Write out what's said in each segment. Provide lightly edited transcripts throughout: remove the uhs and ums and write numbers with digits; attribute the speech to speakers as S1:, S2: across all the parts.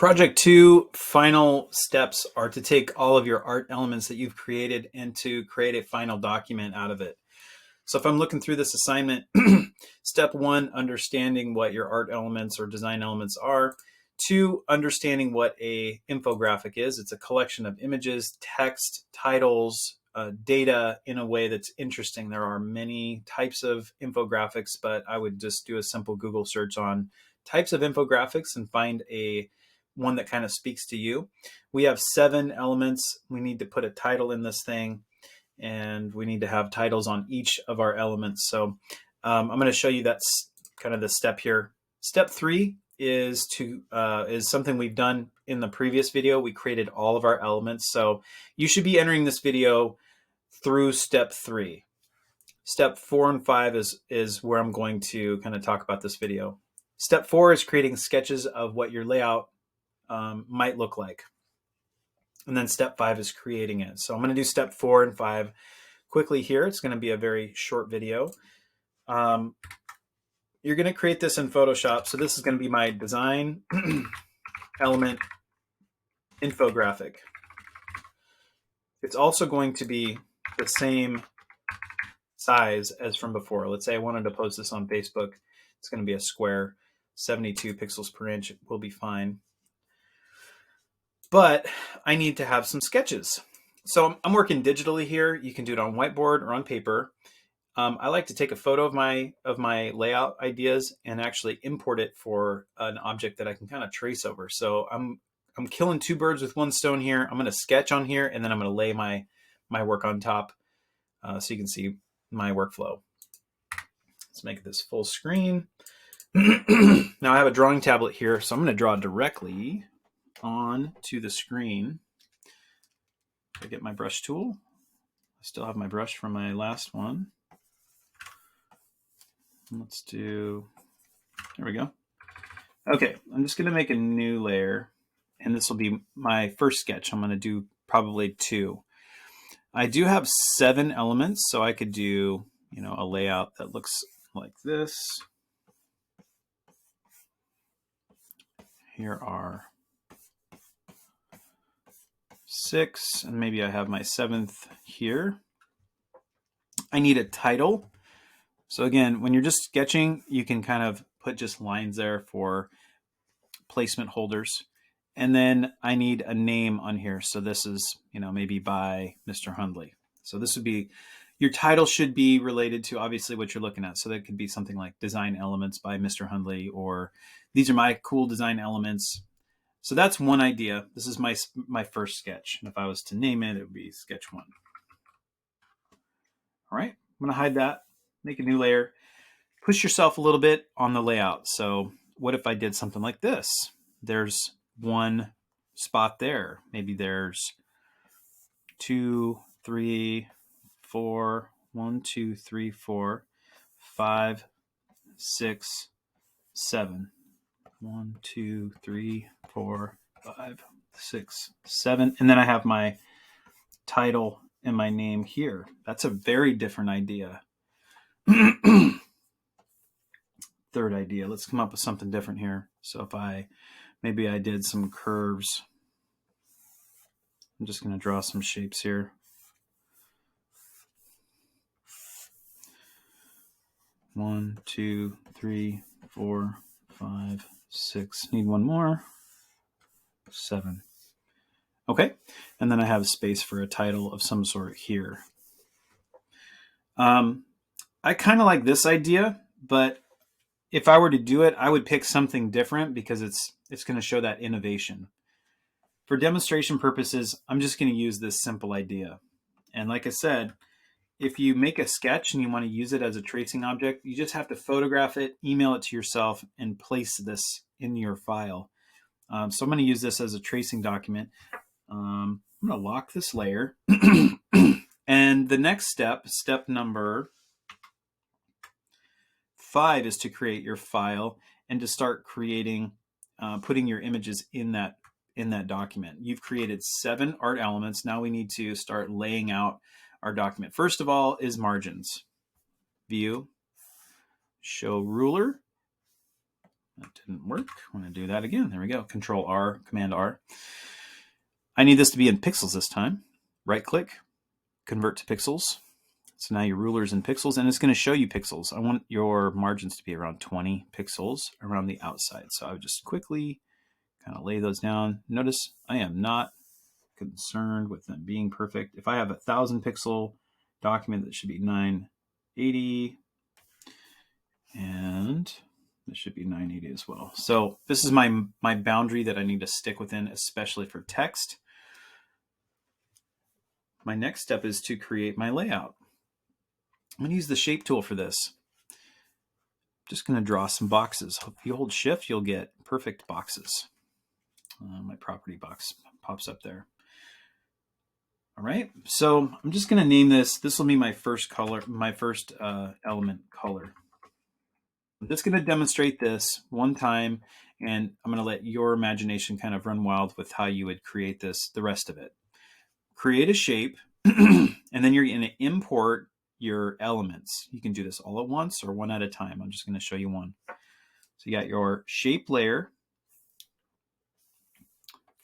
S1: Project 2 final steps are to take all of your art elements that you've created and to create a final document out of it. So if I'm looking through this assignment, step 1, understanding what your art elements or design elements are. 2, understanding what a infographic is. It's a collection of images, text, titles, data in a way that's interesting. There are many types of infographics, but I would just do a simple Google search on types of infographics and find one that kind of speaks to you. We have 7 elements. We need to put a title in this thing, and we need to have titles on each of our elements. So I'm going to show you that's kind of the step here. Step 3 is something we've done in the previous video. We created all of our elements. So you should be entering this video through step 3. Step 4 and 5 is where I'm going to kind of talk about this video. Step 4 is creating sketches of what your layout might look like. And then step 5 is creating it. So I'm going to do step 4 and 5 quickly here. It's going to be a very short video. You're going to create this in Photoshop. So this is going to be my design element infographic. It's also going to be the same size as from before. Let's say I wanted to post this on Facebook. It's going to be a square, 72 pixels per inch will be fine. But I need to have some sketches. So I'm working digitally here. You can do it on whiteboard or on paper. I like to take a photo of my layout ideas and actually import it for an object that I can kind of trace over. So I'm killing 2 birds with 1 stone here. I'm going to sketch on here, and then I'm going to lay my work on top so you can see my workflow. Let's make this full screen. Now I have a drawing tablet here, so I'm going to draw directly on to the screen. I get my brush tool. I still have my brush from my last one. Let's do, there we go. Okay, I'm just going to make a new layer, and this will be my first sketch. I'm going to do probably 2. I do have 7 elements, so I could do, a layout that looks like this. Here are 6, and maybe I have my 7th here. I need a title. So again, when you're just sketching, you can kind of put just lines there for placement holders. And then I need a name on here. So this is, maybe by Mr. Hundley. So this would be, your title should be related to obviously what you're looking at. So that could be something like Design Elements by Mr. Hundley, or these are my cool design elements. So that's one idea. This is my first sketch. And if I was to name it, it would be sketch 1. All right, I'm gonna hide that, make a new layer, push yourself a little bit on the layout. So what if I did something like this? There's 1 spot there. Maybe there's 2, 3, 4, 1, 2, 3, 4, 5, 6, 7. 1, 2, 3, 4, 5, 6, 7. And then I have my title and my name here. That's a very different idea. Third idea. Let's come up with something different here. So if maybe I did some curves. I'm just going to draw some shapes here. One, 2, 3, 4, 5, 6. Need 1 more. 7. Okay, and then I have space for a title of some sort here. I kind of like this idea, but if I were to do it, I would pick something different because it's going to show that innovation. For demonstration purposes, I'm just going to use this simple idea. And like I said, if you make a sketch and you want to use it as a tracing object, you just have to photograph it, email it to yourself, and place this in your file. So I'm going to use this as a tracing document. I'm going to lock this layer. And the next step number 5, is to create your file and to start creating, putting your images in that document. You've created 7 art elements. Now we need to start laying out our document. First of all is margins. View, show ruler, That didn't work. I want to do that again. There we go. Control R, Command R. I need this to be in pixels this time. Right click, convert to pixels. So now your ruler's in pixels, and it's going to show you pixels. I want your margins to be around 20 pixels around the outside. So I would just quickly kind of lay those down. Notice I am not concerned with them being perfect. If I have a 1,000 pixel document, that should be 980, and this should be 980 as well. So this is my boundary that I need to stick within, especially for text. My next step is to create my layout. I'm going to use the shape tool for this. Just going to draw some boxes. If you hold shift, you'll get perfect boxes. My property box pops up there. All right, so I'm just going to name this. This will be my first color, my first element color. I'm just going to demonstrate this one time, and I'm going to let your imagination kind of run wild with how you would create this, the rest of it. Create a shape, and then you're going to import your elements. You can do this all at once or one at a time. I'm just going to show you one. So you got your shape layer,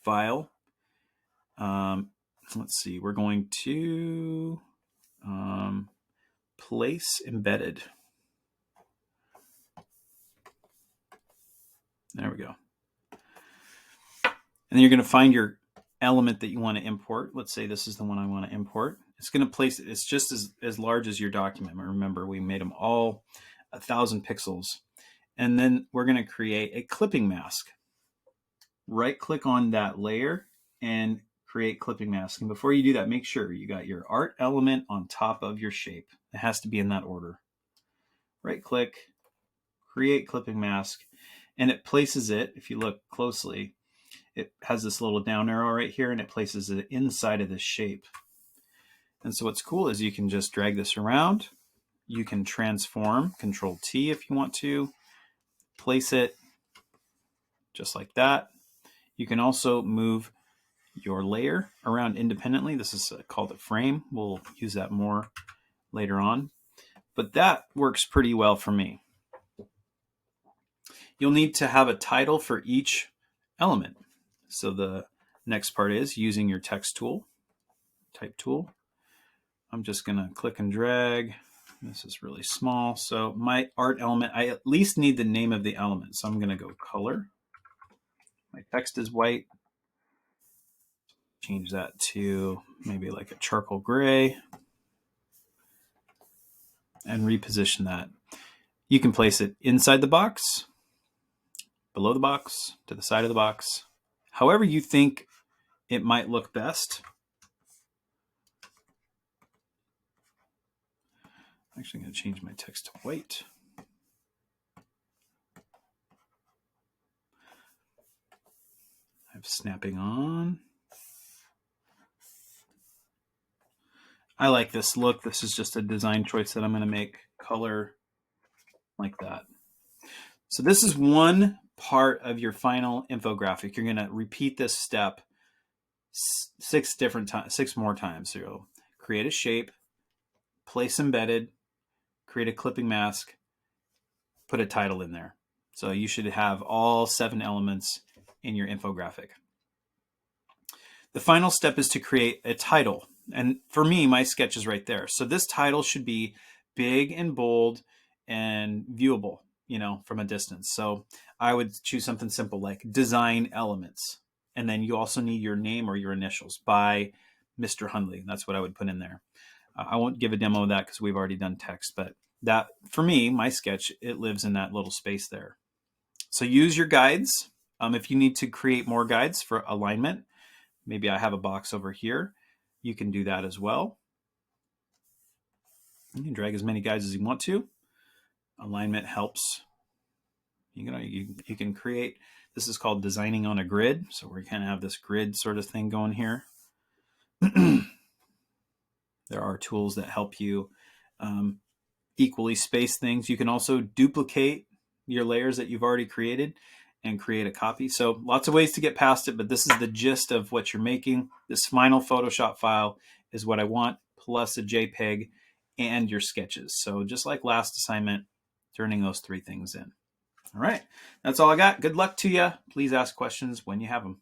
S1: file. Let's see, we're going to place embedded. There we go. And then you're going to find your element that you want to import. Let's say this is the one I want to import. It's going to place it. It's just as large as your document. Remember, we made them all 1,000 pixels. And then we're going to create a clipping mask. Right click on that layer and create clipping mask. And before you do that, make sure you got your art element on top of your shape. It has to be in that order. Right click, create clipping mask, and it places it, if you look closely, it has this little down arrow right here, and it places it inside of this shape. And so what's cool is you can just drag this around. You can transform, Control T if you want to, place it just like that. You can also move your layer around independently. This is called a frame. We'll use that more later on, but that works pretty well for me. You'll need to have a title for each element. So the next part is using your text tool, type tool. I'm just going to click and drag. This is really small. So my art element, I at least need the name of the element. So I'm going to go color. My text is white. Change that to maybe like a charcoal gray and reposition that. You can place it inside the box, below the box, to the side of the box, however you think it might look best. I'm actually going to change my text to white. I have snapping on. I like this look. This is just a design choice that I'm going to make. Color like that. So this is one part of your final infographic. You're going to repeat this step 6 more times. So you'll create a shape, place embedded, create a clipping mask, put a title in there. So you should have all 7 elements in your infographic. The final step is to create a title. And for me, my sketch is right there. So this title should be big and bold and viewable, from a distance. So I would choose something simple like design elements. And then you also need your name or your initials by Mr. Hundley. That's what I would put in there. I won't give a demo of that because we've already done text, but that, for me, my sketch, it lives in that little space there. So use your guides. If you need to create more guides for alignment, maybe I have a box over here. You can do that as well. You can drag as many guides as you want to. Alignment helps. You can create, this is called designing on a grid. So we're kind of have this grid sort of thing going here. There are tools that help you equally space things. You can also duplicate your layers that you've already created and create a copy. So lots of ways to get past it, but this is the gist of what you're making. This final Photoshop file is what I want, plus a JPEG and your sketches. So just like last assignment, turning those 3 things in. All right. That's all I got. Good luck to you. Please ask questions when you have them.